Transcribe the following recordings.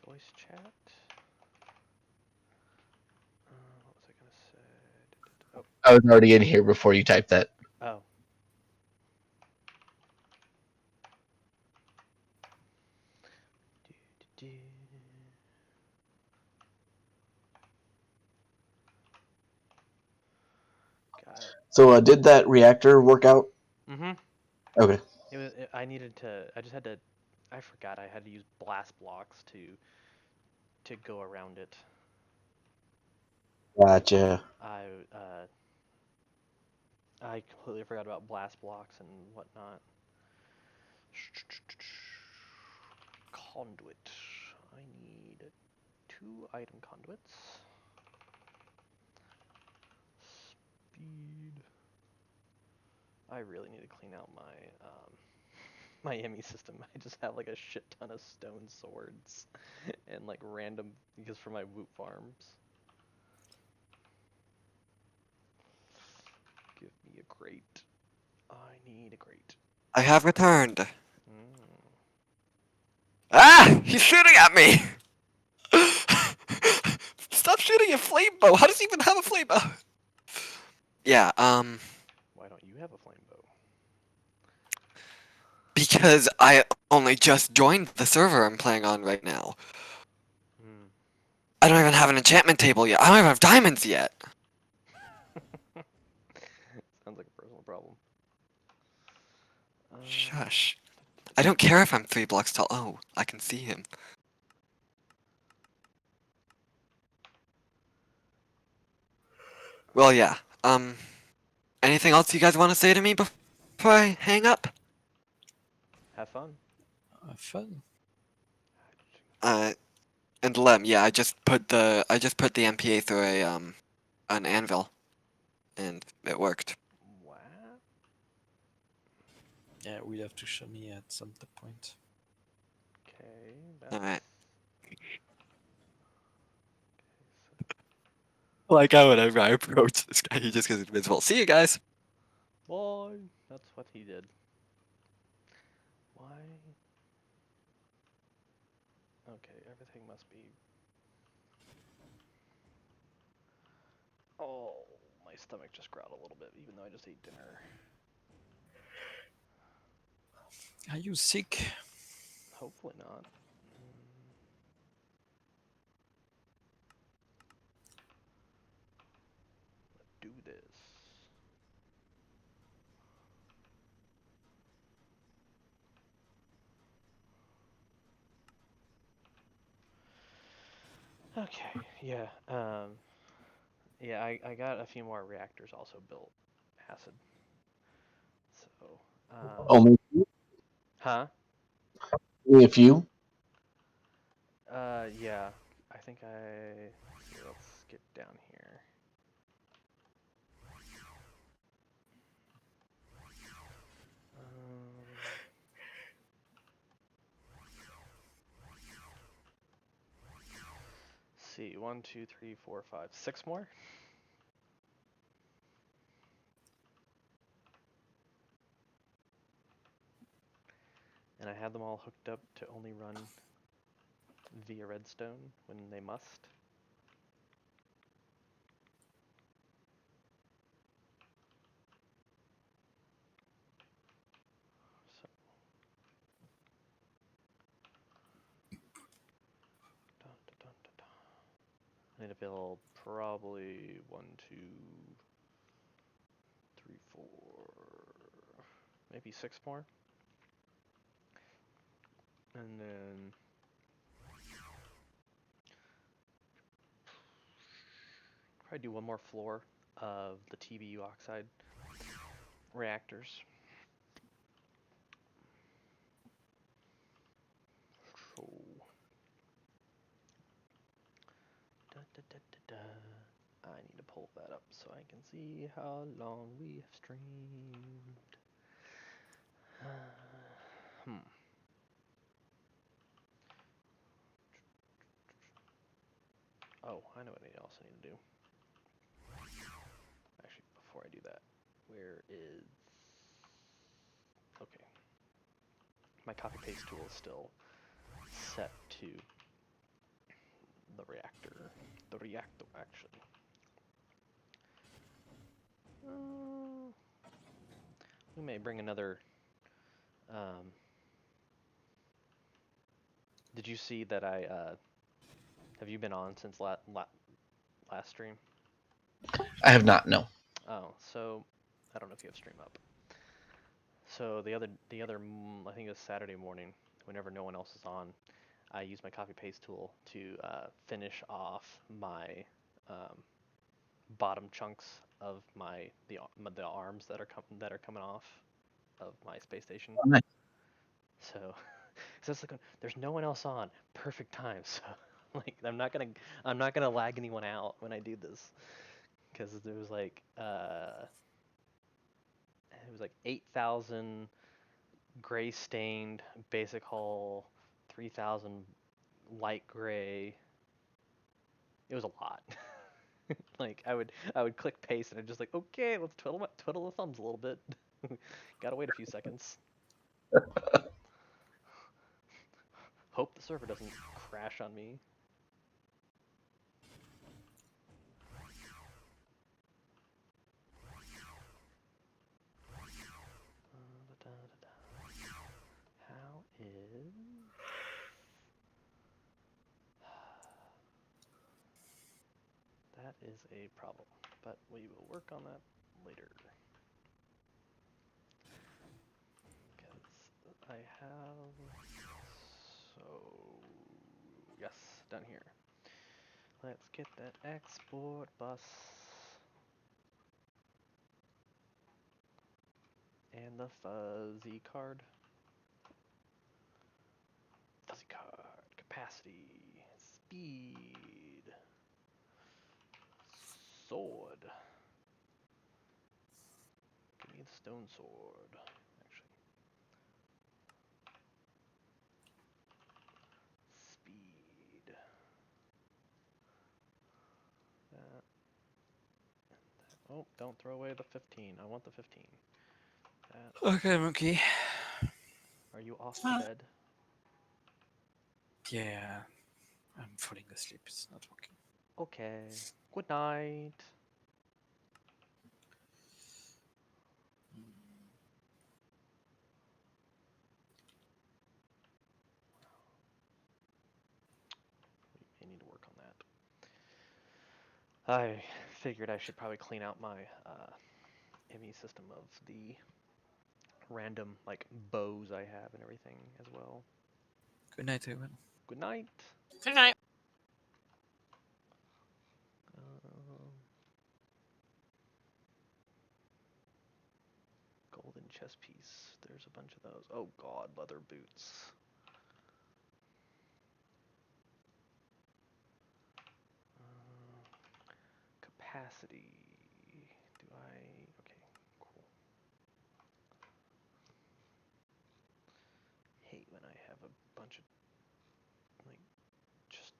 Voice chat. What was I gonna say? I was already in here before you typed that. Oh. Got it. So did that reactor work out? Mm-hmm. Okay. I needed to. I just had to. I forgot I had to use blast blocks to go around it. Gotcha. I completely forgot about blast blocks and whatnot. Conduit. I need 2 item conduits. Speed. I really need to clean out my my ME system. I just have like a shit ton of stone swords and like random because for my woot farms. Give me a crate. I need a crate. I have returned. Mm. Ah! He's shooting at me! Stop shooting a flame bow! How does he even have a flame bow? Yeah, Why don't you have a flame bow? because I only just joined the server I'm playing on right now. Hmm. I don't even have an enchantment table yet. I don't even have diamonds yet. Sounds like a personal problem. Shush. I don't care if I'm 3 blocks tall. Oh, I can see him. Well, yeah. Anything else you guys want to say to me before I hang up? Have fun. Fun. And Lem, yeah, I just put the MPA through an anvil, and it worked. What? Yeah, we'll have to show me at some point. Okay, that's... Alright. Okay, Like how whenever I approach this guy, he just goes invisible. See you guys! Why? That's what he did. Why? Okay, everything must be... Oh, my stomach just growled a little bit, even though I just ate dinner. Are you sick? Hopefully not. Let's do this. Okay, yeah, yeah, I got a few more reactors also built, acid. So, Only huh? a few. Yeah, I think let's see, let's get down here. See, 1, 2, 3, 4, 5, 6 more. And I had them all hooked up to only run via redstone when they must. So, dun, dun, dun, dun, dun. I need to build probably 1, 2, 3, 4, maybe 6 more. And then probably do one more floor of the TBU oxide reactors. So, da, da, da, da, da. I need to pull that up so I can see how long we have streamed. Oh, I know what I also need to do. Actually, before I do that, where is... Okay. my copy paste tool is still set to the reactor. The reactor, actually. We may bring another. Did you see that I? Have you been on since last stream? I have not. No. Oh, so I don't know if you have stream up. So the other, I think it was Saturday morning, whenever no one else is on, I used my copy paste tool to finish off my bottom chunks of the arms that are coming off of my space station. Oh, nice. So, so it's like there's no one else on, perfect time. So, like I'm not gonna lag anyone out when I do this, because there was like it was like 8,000 gray stained basic hull, 3,000 light gray. It was a lot. Like I would click paste and I'm just like, okay, let's twiddle the thumbs a little bit. Gotta wait a few seconds. Hope the server doesn't crash on me. How is... That is a problem, but we will work on that later. Because I have... So... Yes, down here. Let's get that export bus. And the fuzzy card. Fuzzy card. Capacity. Speed. Sword. Give me the stone sword. Actually. Speed. That. Oh, don't throw away the 15. I want the 15. That. Okay, monkey. Are you off to bed? Yeah, I'm falling asleep. It's not working. Okay. Good night. We may need to work on that. I figured I should probably clean out my ME system of the random like bows I have and everything as well. Good night, everyone. Good night. Good night. Golden chess piece. There's a bunch of those. Oh god, leather boots. Capacity. Do I... Okay, cool. Hate when I have a bunch of like just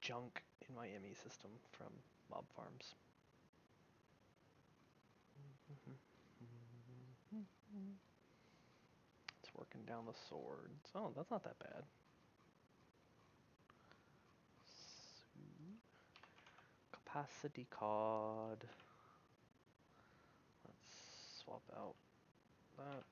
junk in my ME system from mob farms. It's working down the swords. Oh, that's not that bad. Capacity card. Let's swap out that.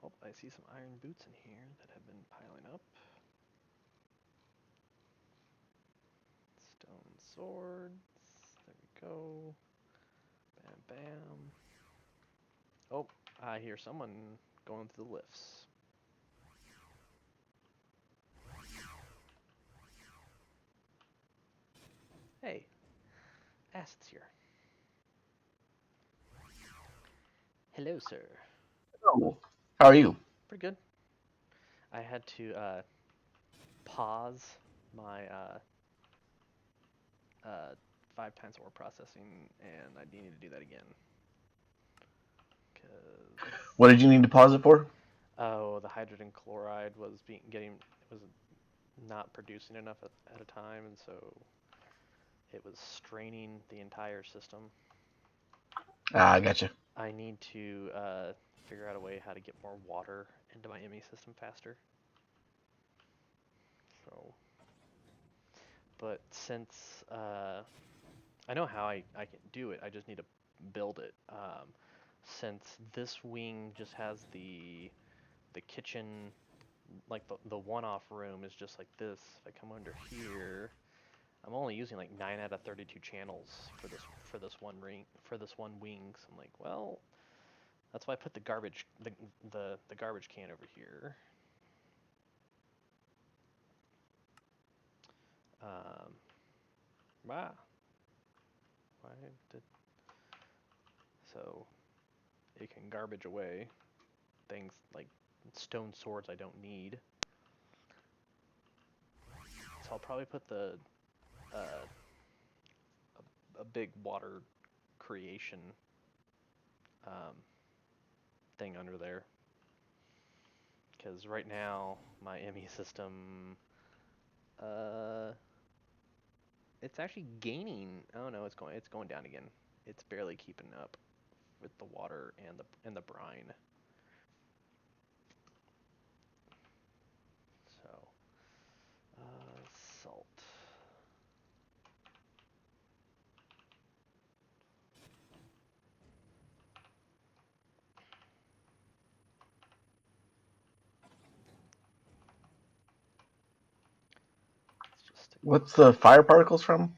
Oh, I see some iron boots in here that have been piling up. Stone swords. There we go. Bam, bam. Oh, I hear someone going through the lifts. Hey, Acid's here. Hello, sir. Oh, how are you? Pretty good. I had to pause my 5 times ore processing, and I needed to do that again. Cause What did you need to pause it for? oh, the hydrogen chloride was not producing enough at a time, and so it was straining the entire system. I gotcha. I need to figure out a way how to get more water into my ME system faster. So, but since I know how I can do it, I just need to build it. Since this wing just has the kitchen, like the one-off room is just like this. If I come under here, I'm only using like 9 out of 32 channels for this one wing. So I'm like, well, that's why I put the garbage can over here. Wow. Why did so it can garbage away things like stone swords I don't need. So I'll probably put uh, a big water creation thing under there. Because right now my ME system, it's actually gaining. Oh no, it's going down again. It's barely keeping up with the water and the brine. So, salt. Let's just stick What's the fire particles from?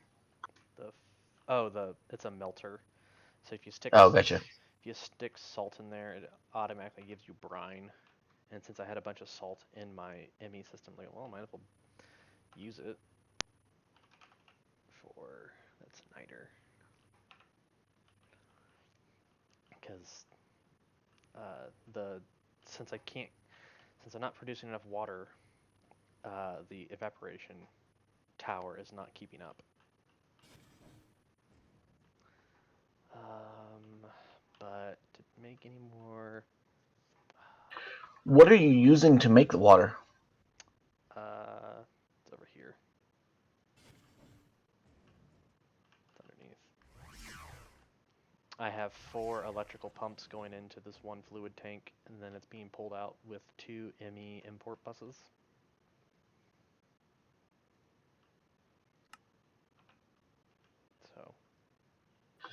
it's a melter. So if you stick Oh, gotcha. if you stick salt in there, it automatically gives you brine. And since I had a bunch of salt in my ME system, like, well, I might as well use it for that's niter. Because since I'm not producing enough water, the evaporation tower is not keeping up. But to make any more, What are you using to make the water? it's over here. It's underneath. I have 4 electrical pumps going into this one fluid tank, and then it's being pulled out with 2 ME import buses. So,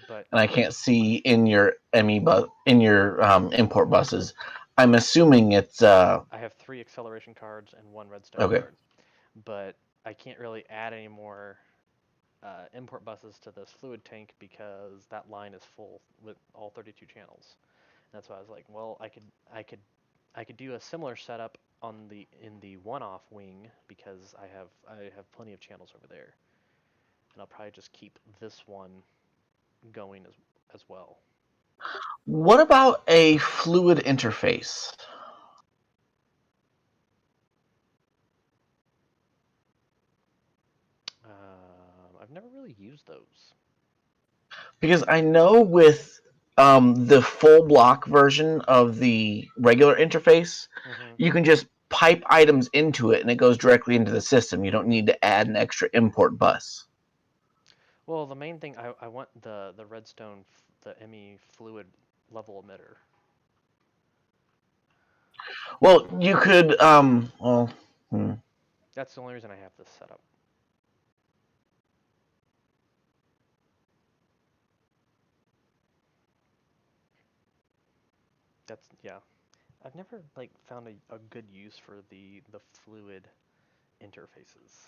but And I can't see in your import buses. I'm assuming it's I have 3 acceleration cards and 1 redstone okay. card. But I can't really add any more import buses to this fluid tank because that line is full with all 32 channels. And that's why I was like, well, I could do a similar setup in the one-off wing because I have plenty of channels over there, and I'll probably just keep this one going as well. What about a fluid interface? I've never really used those. Because I know with the full block version of the regular interface, you can just pipe items into it and it goes directly into the system. You don't need to add an extra import bus. Well, the main thing I want the redstone, the ME fluid level emitter. Well, you could That's the only reason I have this set up. That's yeah. I've never like found a good use for the fluid interfaces.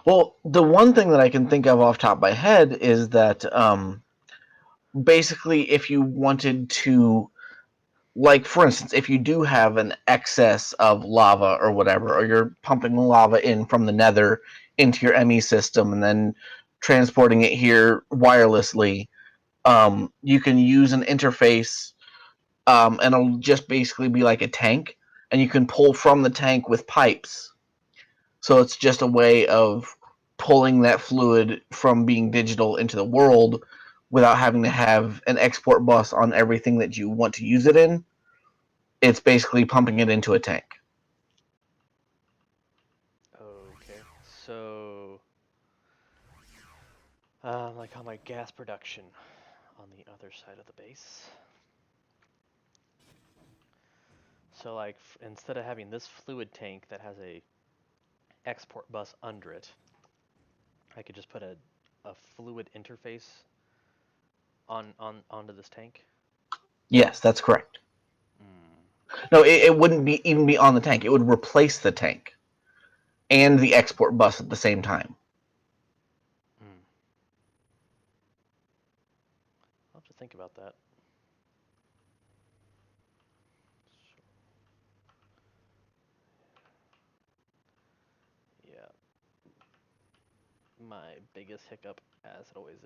Well, the one thing that I can think of off the top of my head is that basically if you wanted to, like, for instance, if you do have an excess of lava or whatever, or you're pumping lava in from the nether into your ME system and then transporting it here wirelessly, you can use an interface, and it'll just basically be like a tank, and you can pull from the tank with pipes. So it's just a way of pulling that fluid from being digital into the world without having to have an export bus on everything that you want to use it in. It's basically pumping it into a tank. Okay, so like on my gas production on the other side of the base. So like instead of having this fluid tank that has a export bus under it, I could just put a fluid interface onto this tank. Yes, that's correct. Mm. No, it wouldn't even be on the tank. It would replace the tank and the export bus at the same time. Mm. I'll have to think about that. Yeah. My biggest hiccup, as it always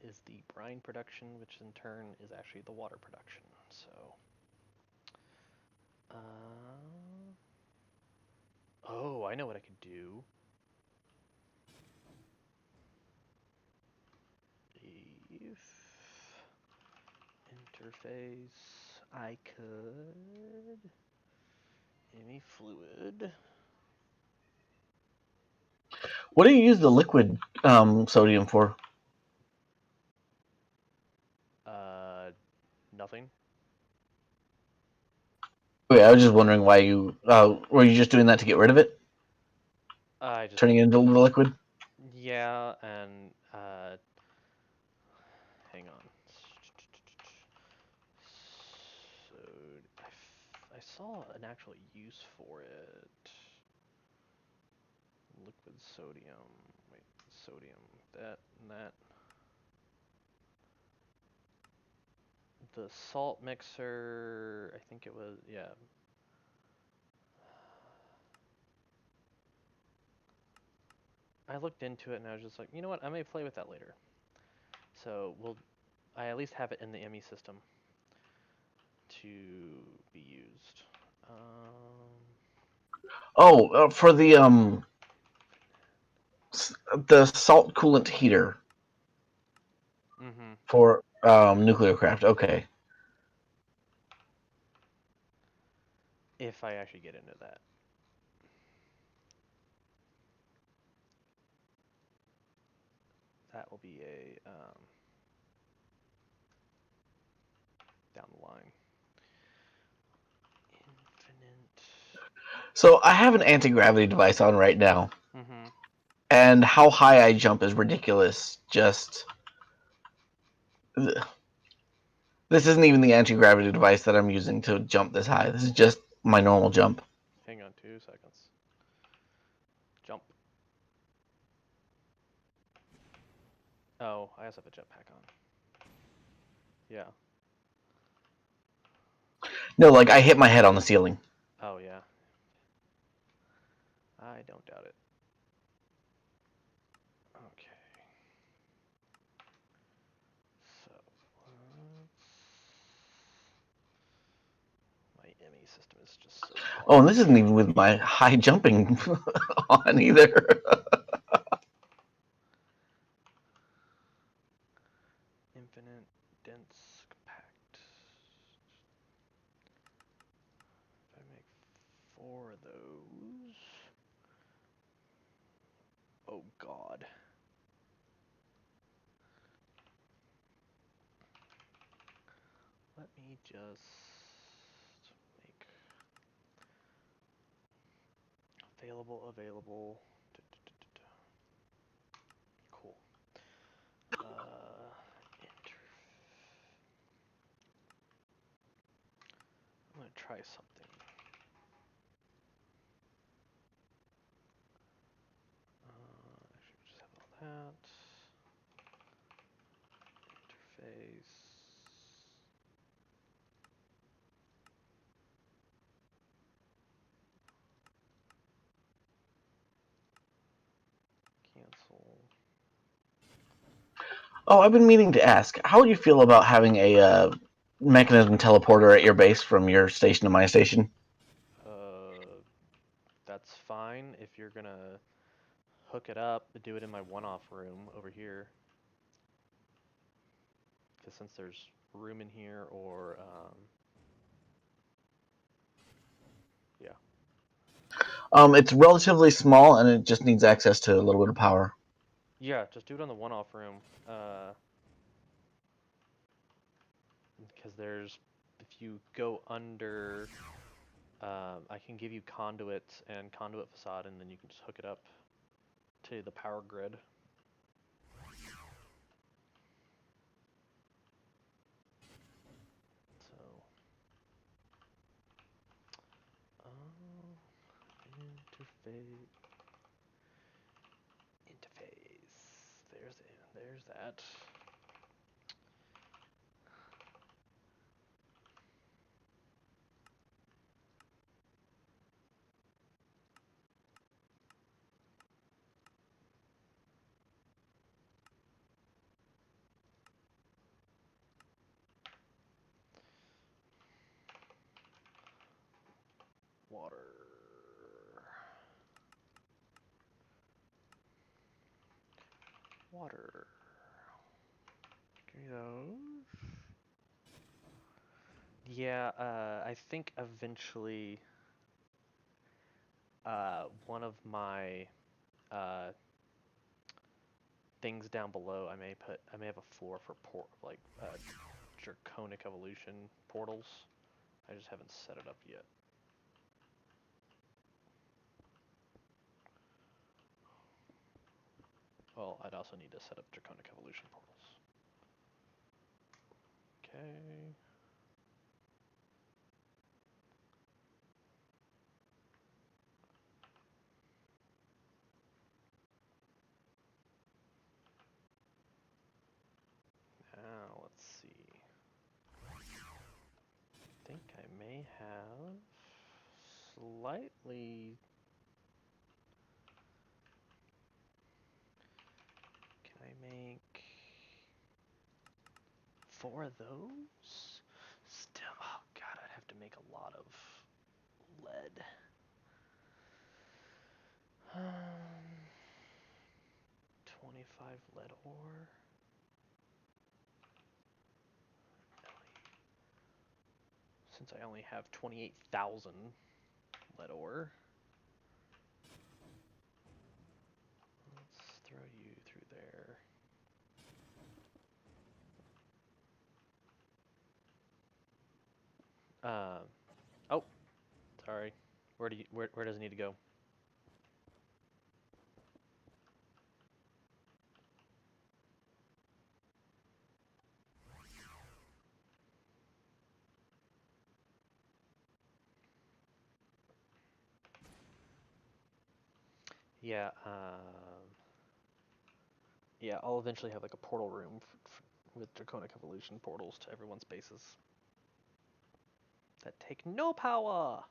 is the brine production, which in turn is actually the water production. So, oh, I know what I could do. If interface, I could any fluid. What do you use the liquid sodium for? Nothing. Okay, I was just wondering why you were you just doing that to get rid of it, I just turning it into the liquid. yeah, and hang on. So I saw an actual use for it. Liquid sodium. Wait, sodium. That and that. The salt mixer. I think it was yeah. I looked into it and I was just like, you know what? I may play with that later. So I at least have it in the ME system to be used. Oh, for the salt coolant heater Mm-hmm. for nuclear craft. Okay. If I actually get into that. That will be a down the line. Infinite. So I have an anti-gravity device on right now, Mm-hmm. and how high I jump is ridiculous. Just this isn't even the anti-gravity device that I'm using to jump this high. This is just my normal jump. Hang on 2 seconds. Jump. Oh, I also have a jetpack on. Yeah. No, like I hit my head on the ceiling. Oh, yeah. I don't doubt it. Okay. So, my ME system is just so Oh, and small. this isn't even with my high jumping on either. Infinite, dense, compact. If I make 4 of those. Oh, God. Let me just make available. Cool. I'm gonna try something. Actually, we just have all that. Interface. Cancel. Oh, I've been meaning to ask, how would you feel about having a mechanism teleporter at your base from your station to my station? That's fine if you're gonna hook it up, do it in my one-off room over here. Because since there's room in here, or It's relatively small, and it just needs access to a little bit of power. Yeah, just do it on the one-off room. Because there's, if you go under, I can give you conduit and conduit facade, and then you can just hook it up to the power grid. So, interface. There's that. Water. Water. Give me those. Yeah, I think eventually, one of my, things down below, I may have a floor for draconic evolution portals. I just haven't set it up yet. Well, I'd also need to set up draconic evolution portals. Okay. Now, let's see. I think I may have slightly... Can I make 4 of those? Still, oh god, I'd have to make a lot of lead. 25 lead ore. Since I only have 28,000 lead ore. Let's throw you through there. Oh, sorry. Where does it need to go? Yeah, yeah, I'll eventually have like a portal room with draconic evolution portals to everyone's bases that take no power.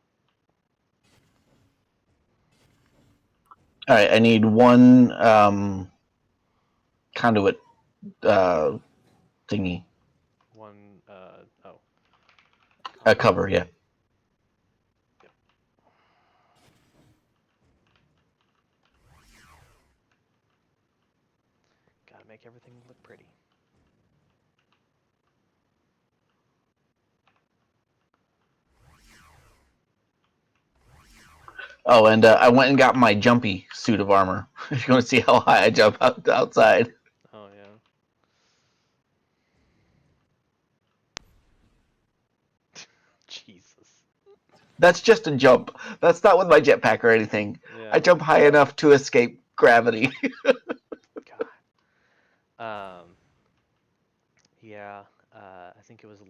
All right, I need one conduit thingy. One, oh. A cover, yeah. Yep. Gotta make everything look pretty. Oh, and I went and got my jumpy suit of armor. If you want to see how high I jump outside. Oh, yeah. Jesus. That's just a jump. That's not with my jetpack or anything. Yeah. I jump high enough to escape gravity. God. Yeah, I think it was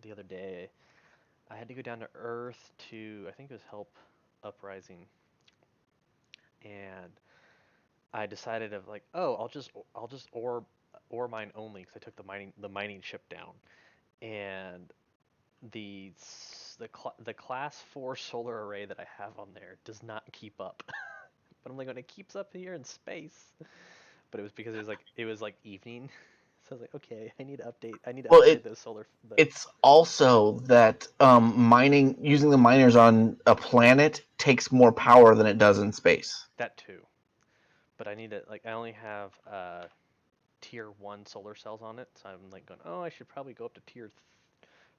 the other day. I had to go down to Earth to, I think it was help Uprising, and I decided of like, oh, I'll just ore mine only because I took the mining ship down, and the class 4 solar array that I have on there does not keep up. But I'm like, when it keeps up here in space. But it was because it was like evening. So I was like, okay, I need to update. I need to Well, upgrade those solar. it's also that mining, using the miners on a planet takes more power than it does in space. That too. But I need to like I only have tier 1 solar cells on it, so I'm like going, oh, I should probably go up to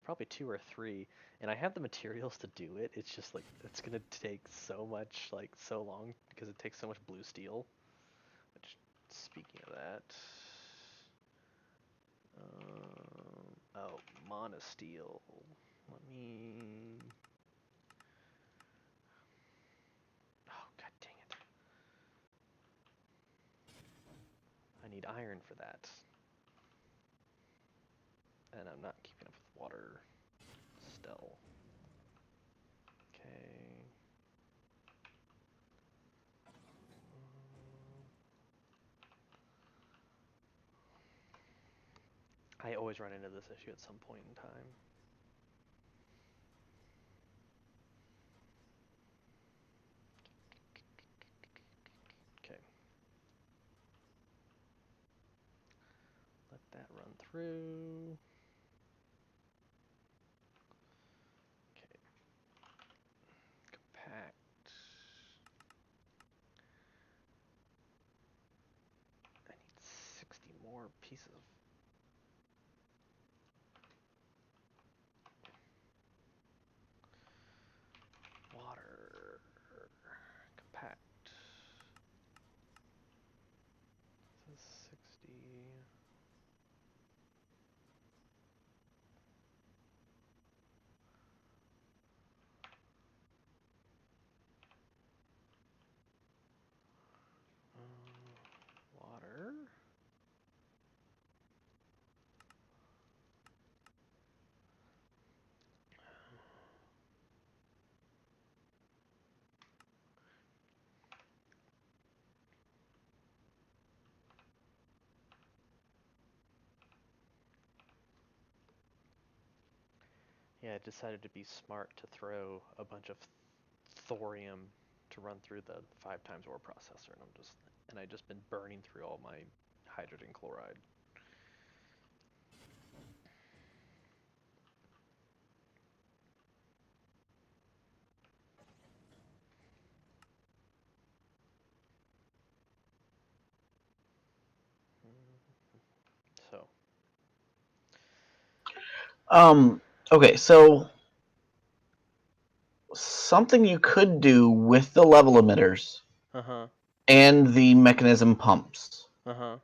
probably 2 or 3, and I have the materials to do it. It's just like it's gonna take so much, like so long because it takes so much blue steel. Which, speaking of that, oh, monosteel. Let me. Oh, god dang it! I need iron for that, and I'm not keeping up with water. Still. Okay. I always run into this issue at some point in time. Okay. Let that run through. Okay. Compact. I need 60 more pieces of water. Compact. This is 60. Water. Yeah, I decided to be smart to throw a bunch of thorium to run through the 5 times ore processor, and I just been burning through all my hydrogen chloride. So, Okay, so something you could do with the level emitters uh-huh, and the mechanism pumps. uh-huh.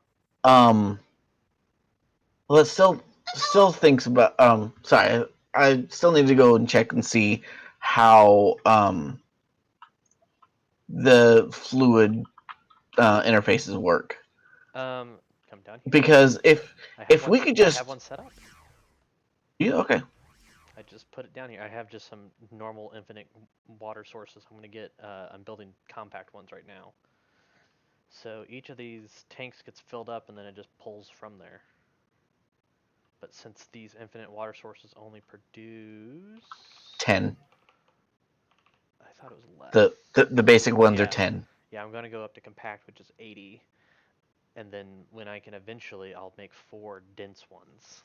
Well, it still thinks about. Sorry, I still need to go and check and see how the fluid interfaces work. Come down here. Because if we could I just have one set up. yeah, okay. I just put it down here. I have just some normal infinite water sources. I'm gonna get. I'm building compact ones right now. So each of these tanks gets filled up, and then it just pulls from there. But since these infinite water sources only produce 10. I thought it was less. The basic ones are Yeah. 10. Yeah, I'm gonna go up to compact, which is 80, and then when I can eventually, I'll make 4 dense ones.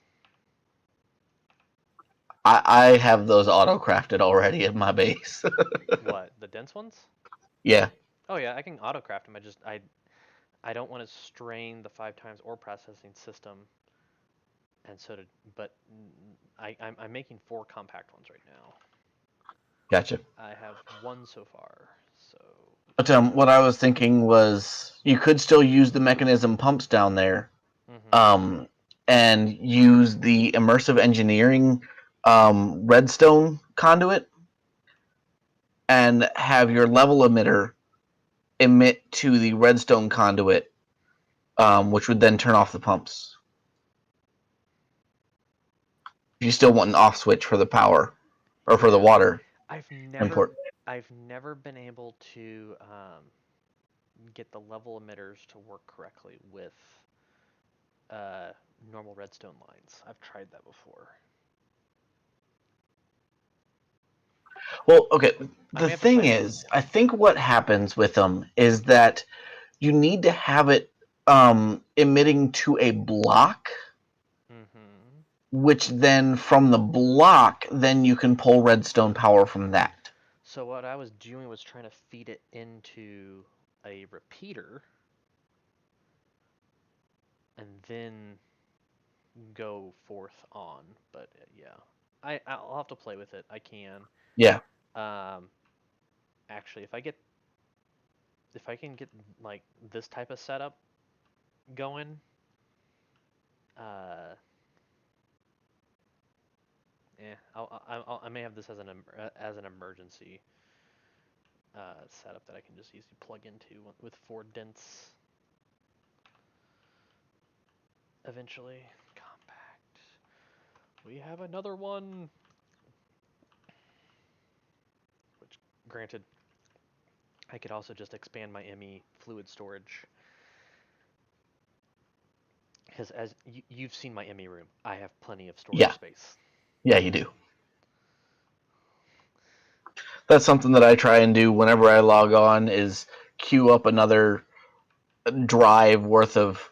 I have those auto crafted already at my base. What, the dense ones? Yeah. Oh yeah, I can auto craft them. I don't want to strain the 5 times ore processing system, and so to but I'm making 4 compact ones right now. Gotcha. I have 1 so far, so. But what I was thinking was you could still use the mechanism pumps down there, Mhm. and use the immersive engineering redstone conduit, and have your level emitter emit to the redstone conduit, which would then turn off the pumps. If you still want an off switch for the power or for the Yeah. water I've never import. I've never been able to get the level emitters to work correctly with uh, normal redstone lines. I've tried that before. Well, okay. I The may have to thing find. is, I think what happens with them is that you need to have it emitting to a block, Mm-hmm. which then from the block, then you can pull redstone power from that. So what I was doing was trying to feed it into a repeater, and then go forth on. But yeah, I'll have to play with it. I can. Yeah. Um, actually, if I can get like this type of setup going, uh, I may have this as as an emergency setup that I can just easily plug into with 4 dents eventually. Compact. We have another one. Which, granted, I could also just expand my ME fluid storage. Because as you've seen my ME room, I have plenty of storage Yeah. space. Yeah, you do. That's something that I try and do whenever I log on is queue up another drive worth of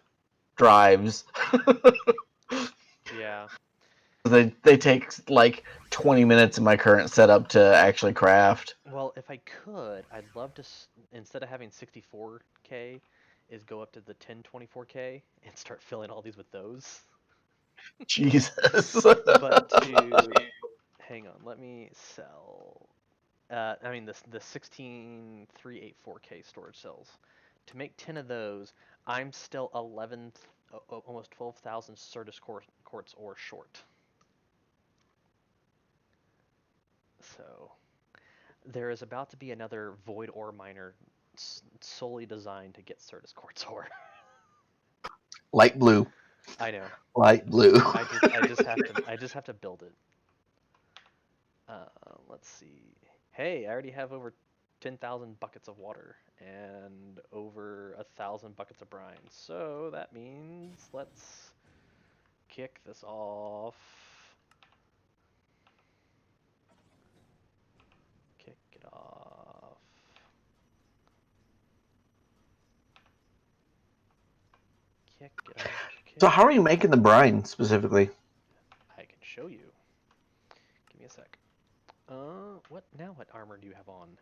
drives. Yeah. They take like 20 minutes in my current setup to actually craft. Well, if I could, I'd love to, instead of having 64K, is go up to the 1024K and start filling all these with those. Jesus. But to, hang on, let me sell. I mean the 16384K storage cells. To make 10 of those, I'm still 11, almost 12,000 Certus quartz ore short. So there is about to be another void ore miner solely designed to get Certus quartz ore. Light blue. I know. Light blue. I just have to build it. Let's see. Hey, I already have over 10,000 buckets of water and over 1,000 buckets of brine. So that means let's kick this off. Kick it off. Kick it off. So how are you making the brine specifically? I can show you. Give me a sec. What now? What armor do you have on?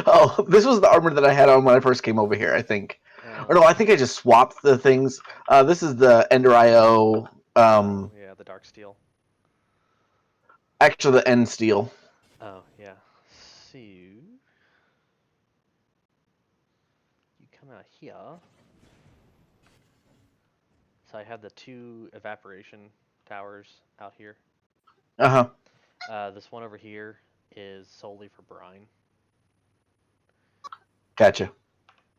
Oh, this was the armor that I had on when I first came over here, I think. Or no, I think I just swapped the things. This is the Ender IO. Yeah, the dark steel. Actually, the End Steel. Oh, yeah. So, you come out here. So I have the 2 evaporation towers out here. Uh huh. This one over here is solely for brine. Gotcha.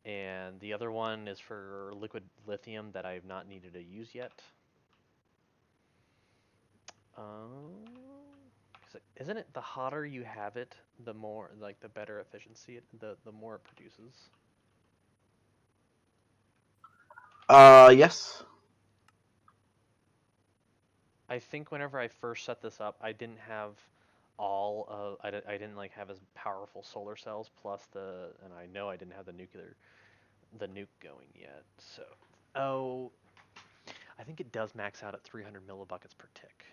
And the other one is for liquid lithium that I've not needed to use yet. Isn't it the hotter you have it, the more, like, the better efficiency, the more it produces? Yes. I think whenever I first set this up, I didn't have I didn't like have as powerful solar cells plus and I know I didn't have the nuke going yet. So, oh, I think it does max out at 300 millibuckets per tick.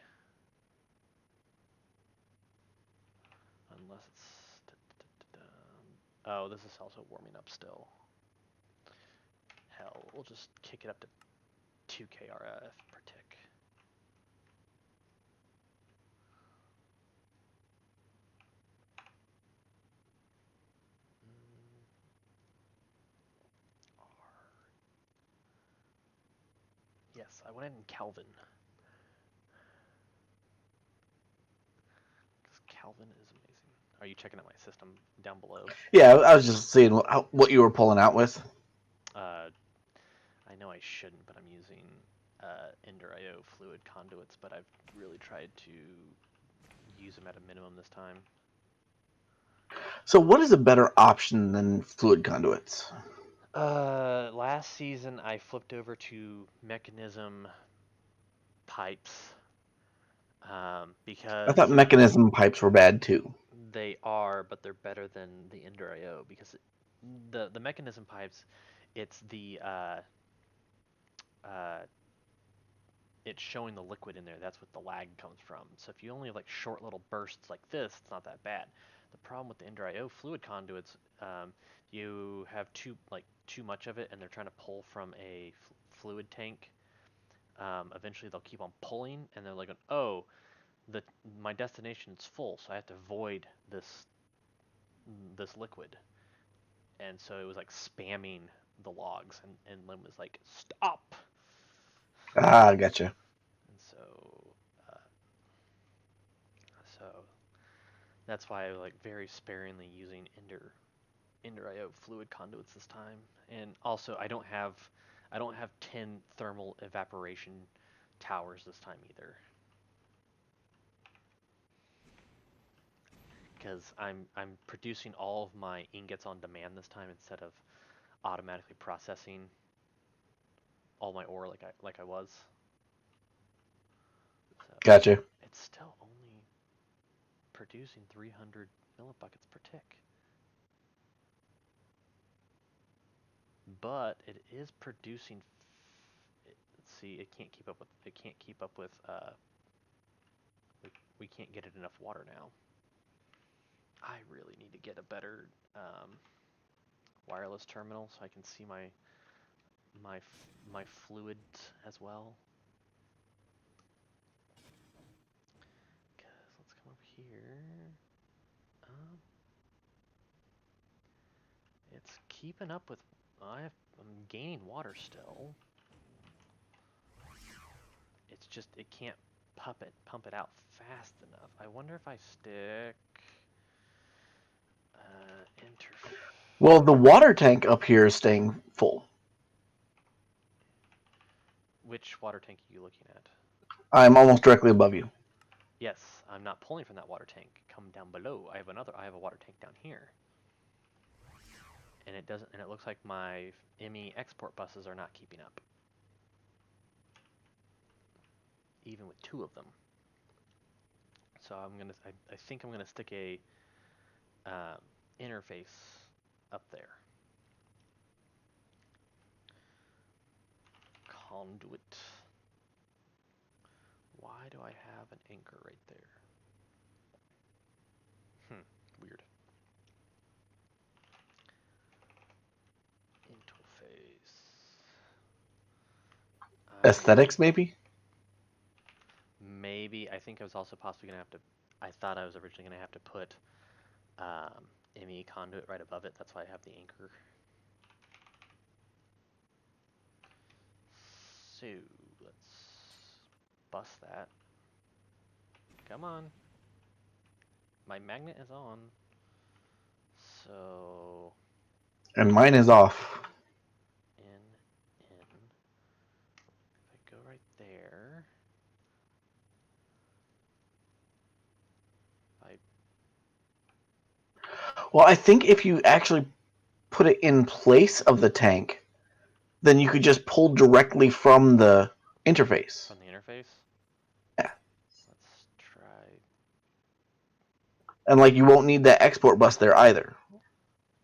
Unless it's, oh, this is also warming up still. Hell, we'll just kick it up to 2 KRF per tick. Yes, I went in Kelvin. Because Kelvin is amazing. Are you checking out my system down below? Yeah, I was just seeing what you were pulling out with. I know I shouldn't, but I'm using Ender IO fluid conduits, but I've really tried to use them at a minimum this time. So, what is a better option than fluid conduits? Last season I flipped over to mechanism pipes because I thought mechanism pipes were bad too. they are, but they're better than the Ender IO because the mechanism pipes, it's it's showing the liquid in there. That's what the lag comes from. So if you only have like short little bursts like this, it's not that bad. The problem with the Ender IO fluid conduits, you have too much of it, and they're trying to pull from a fluid tank. Eventually, they'll keep on pulling, and they're like, oh, the my destination is full, so I have to void this liquid, and so it was like spamming the logs, and Lim was like, "Stop!" Ah, gotcha. And uh, so that's why I was like very sparingly using Ender IO fluid conduits this time, and also I don't have 10 thermal evaporation towers this time either, because I'm producing all of my ingots on demand this time instead of automatically processing all my ore like I was. So Gotcha. it's still only producing 300 millibuckets per tick, but it is producing. Let's see, it can't keep up with. It can't keep up with. We can't get it enough water now. I really need to get a better wireless terminal so I can see my fluids as well. Cause let's come over here. It's keeping up with. I'm gaining water still. It's just it can't pump it out fast enough. I wonder if I stick interface. Well, the water tank up here is staying full. Which water tank are you looking at? I'm almost directly above you. Yes, I'm not pulling from that water tank. Come down below. I have a water tank down here. And it looks like my ME export buses are not keeping up. Even with 2 of them. So I think I'm gonna stick a interface up there. Conduit. Why do I have an anchor right there? Weird. Interface. Aesthetics, maybe? Maybe. I think I was also possibly gonna have to. I thought I was originally gonna have to put ME conduit right above it. That's why I have the anchor. So let's bust that. Come on. My magnet is on. So And mine is off. in. If I go right there, Well, I think if you actually put it in place of the tank, then you could just pull directly from the interface. from the interface. Yeah. Let's try. And like you won't need that export bus there either.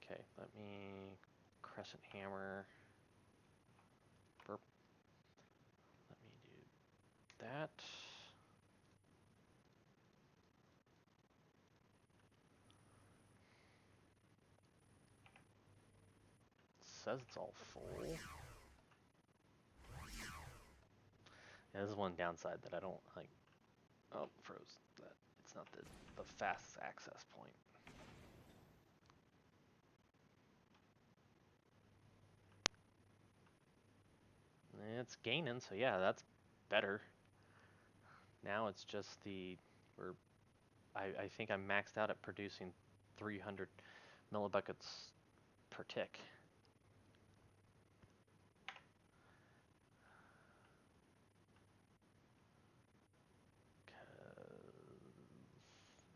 Okay, let me crescent hammer. Burp. Let me do that. It says it's all full. Yeah, this is one downside that I don't like. Oh, froze. That it's not the fastest access point. It's gaining, so yeah, that's better. Now it's just I think I'm maxed out at producing 300 millibuckets per tick.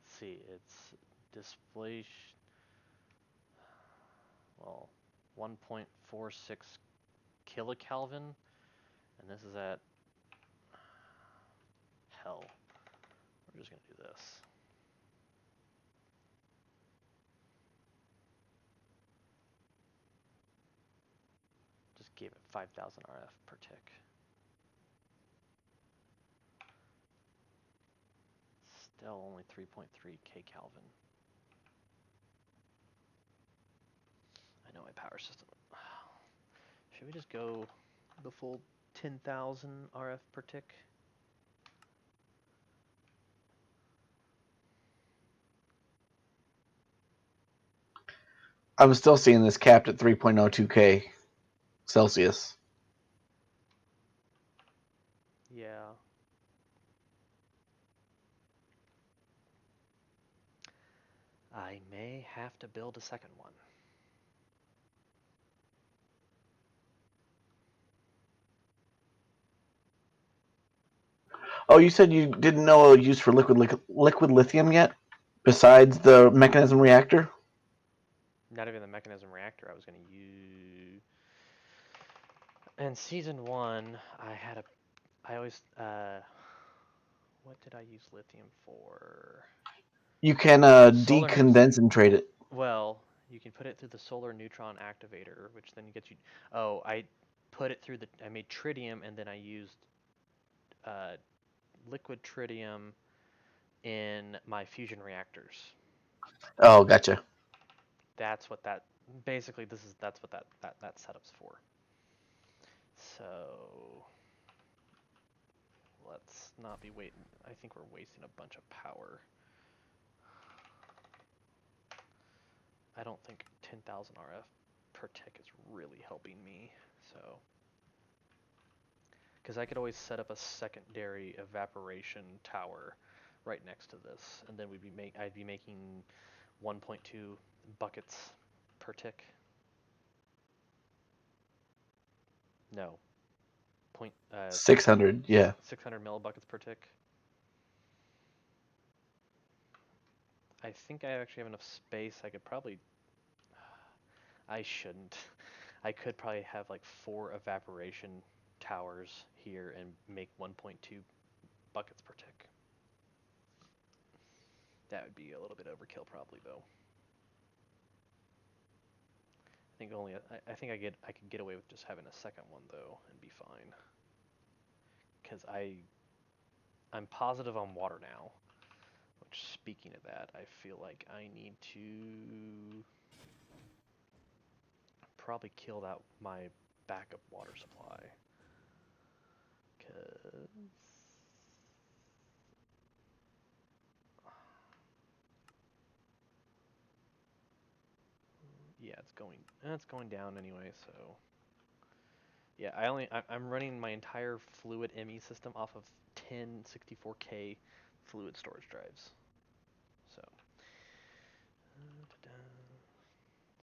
Let's see, it's display, well, 1.46 kilokelvin, and this is at, hell, we're just gonna do this. Just gave it 5,000 RF per tick. Still only 3.3 K Kelvin. I know my power system. Should we just go the full 10,000 RF per tick? I'm still seeing this capped at 3.02K Celsius. Yeah. I may have to build a second one. Oh, you said you didn't know a use for liquid lithium yet, besides the mechanism reactor? Not even the mechanism reactor I was going to use. In season 1, I always, what did I use lithium for? You can Solar decondense and trade it. Well, you can put it through the solar neutron activator, which then gets you. Oh, I put it through I made tritium, and then I used uh, liquid tritium in my fusion reactors. Oh, gotcha. That's what that. Basically, that's what that setup's for. So let's not be waiting. I think we're wasting a bunch of power. I don't think 10,000 RF per tick is really helping me. So, because I could always set up a secondary evaporation tower right next to this, and then I'd be making 1.2 buckets per tick. No, 600, yeah. 600 millibuckets per tick. I think I actually have enough space. I could probably. I shouldn't. I could probably have like 4 evaporation towers here and make 1.2 buckets per tick. That would be a little bit overkill, probably, though. I think I could get away with just having a second one though and be fine. Because I'm positive on water now. Which, speaking of that, I feel like I need to probably kill my backup water supply. Cause yeah, it's going down anyway. So yeah, I'm running my entire fluid ME system off of 10 64K fluid storage drives.